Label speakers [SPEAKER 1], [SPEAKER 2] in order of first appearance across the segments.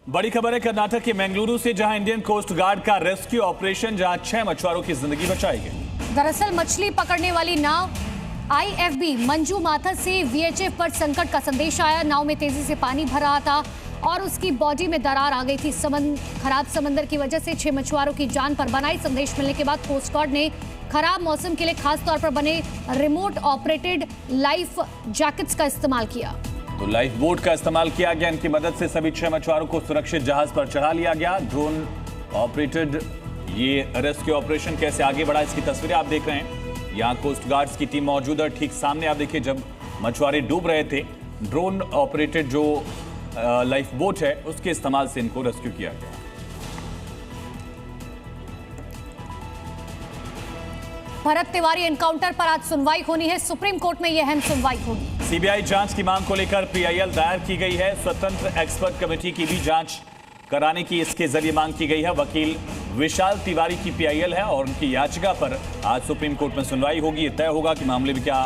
[SPEAKER 1] बड़ी खबर है कर्नाटक के मंगलुरु से, जहां इंडियन कोस्ट गार्ड का रेस्क्यू ऑपरेशन, जहां 6 मछुआरों की जिंदगी बचाई गई।
[SPEAKER 2] दरअसल मछली पकड़ने वाली नाव IFB मंजू माथर से VHF पर संकट का संदेश आया। नाव में तेजी से पानी भर रहा था और उसकी बॉडी में दरार आ गई थी। खराब समंदर की वजह से 6 मछुआरों की जान पर बनाई। संदेश मिलने के बाद कोस्ट गार्ड ने खराब मौसम के लिए खास तौर पर बने रिमोट ऑपरेटेड लाइफ जैकेट्स का इस्तेमाल किया।
[SPEAKER 1] तो लाइफ बोट का इस्तेमाल किया गया। इनकी मदद से सभी 6 मछुआरों को सुरक्षित जहाज पर चढ़ा लिया गया। ड्रोन ऑपरेटेड ये रेस्क्यू ऑपरेशन कैसे आगे बढ़ा, इसकी तस्वीरें आप देख रहे हैं। यहाँ कोस्ट गार्ड्स की टीम मौजूद है। ठीक सामने आप देखिए, जब मछुआरे डूब रहे थे, ड्रोन ऑपरेटेड जो लाइफ बोट है उसके इस्तेमाल से इनको रेस्क्यू किया गया।
[SPEAKER 2] भरत तिवारी एनकाउंटर पर आज सुनवाई होनी है। सुप्रीम कोर्ट में यह अहम सुनवाई होगी।
[SPEAKER 1] CBI जांच की मांग को लेकर PIL दायर की गई है। स्वतंत्र एक्सपर्ट कमेटी की भी जांच कराने की इसके जरिए मांग की गई है। वकील विशाल तिवारी की PIL है और उनकी याचिका पर आज सुप्रीम कोर्ट में सुनवाई होगी। ये तय होगा कि मामले में क्या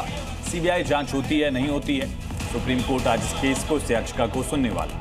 [SPEAKER 1] CBI जांच होती है, नहीं होती है। सुप्रीम कोर्ट आज इस केस को, इस याचिका को सुनने वाला है।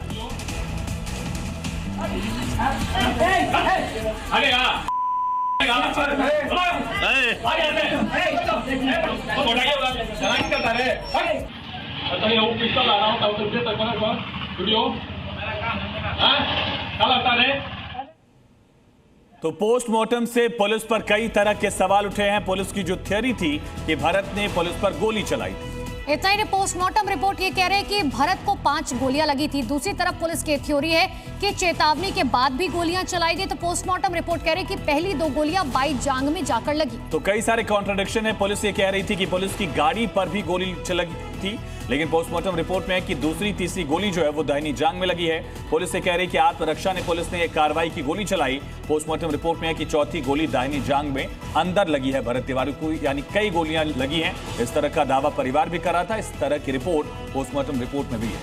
[SPEAKER 1] तो पोस्टमार्टम से पुलिस पर कई तरह के सवाल उठे हैं। पुलिस की जो थ्योरी थी कि भरत ने पुलिस पर गोली चलाई थी।
[SPEAKER 2] इतना ही पोस्टमार्टम रिपोर्ट ये कह रहे हैं कि भरत को 5 गोलियां लगी थी। दूसरी तरफ पुलिस की थ्योरी है कि चेतावनी के बाद भी गोलियां चलाई गई। तो पोस्टमार्टम रिपोर्ट कह रही है कि पहली 2 गोलियां बाई जांग में जाकर लगी।
[SPEAKER 1] तो कई सारे कॉन्ट्रडिक्शन है। पुलिस ये कह रही थी कि पुलिस की गाड़ी पर भी गोली चली थी, लेकिन पोस्टमार्टम रिपोर्ट में है कि दूसरी तीसरी गोली जो है वो दाहिनी जांग में लगी है। पुलिस ये कह रही है कि आत्मरक्षा ने पुलिस ने एक कार्रवाई की गोली चलाई। पोस्टमार्टम रिपोर्ट में है कि चौथी गोली दाहिनी जांग में अंदर लगी है भरत तिवारी को, यानी कई गोलियां लगी हैं। इस तरह का दावा परिवार भी कर रहा था। इस तरह की रिपोर्ट पोस्टमार्टम रिपोर्ट में भी है।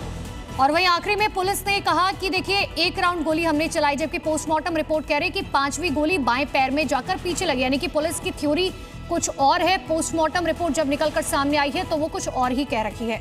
[SPEAKER 2] और वहीं आखिरी में पुलिस ने कहा कि देखिए 1 राउंड गोली हमने चलाई, जबकि पोस्टमार्टम रिपोर्ट कह रही है कि 5वीं गोली बाएं पैर में जाकर पीछे लगी। यानी कि पुलिस की थ्योरी कुछ और है, पोस्टमार्टम रिपोर्ट जब निकलकर सामने आई है तो वो कुछ और ही कह रखी है।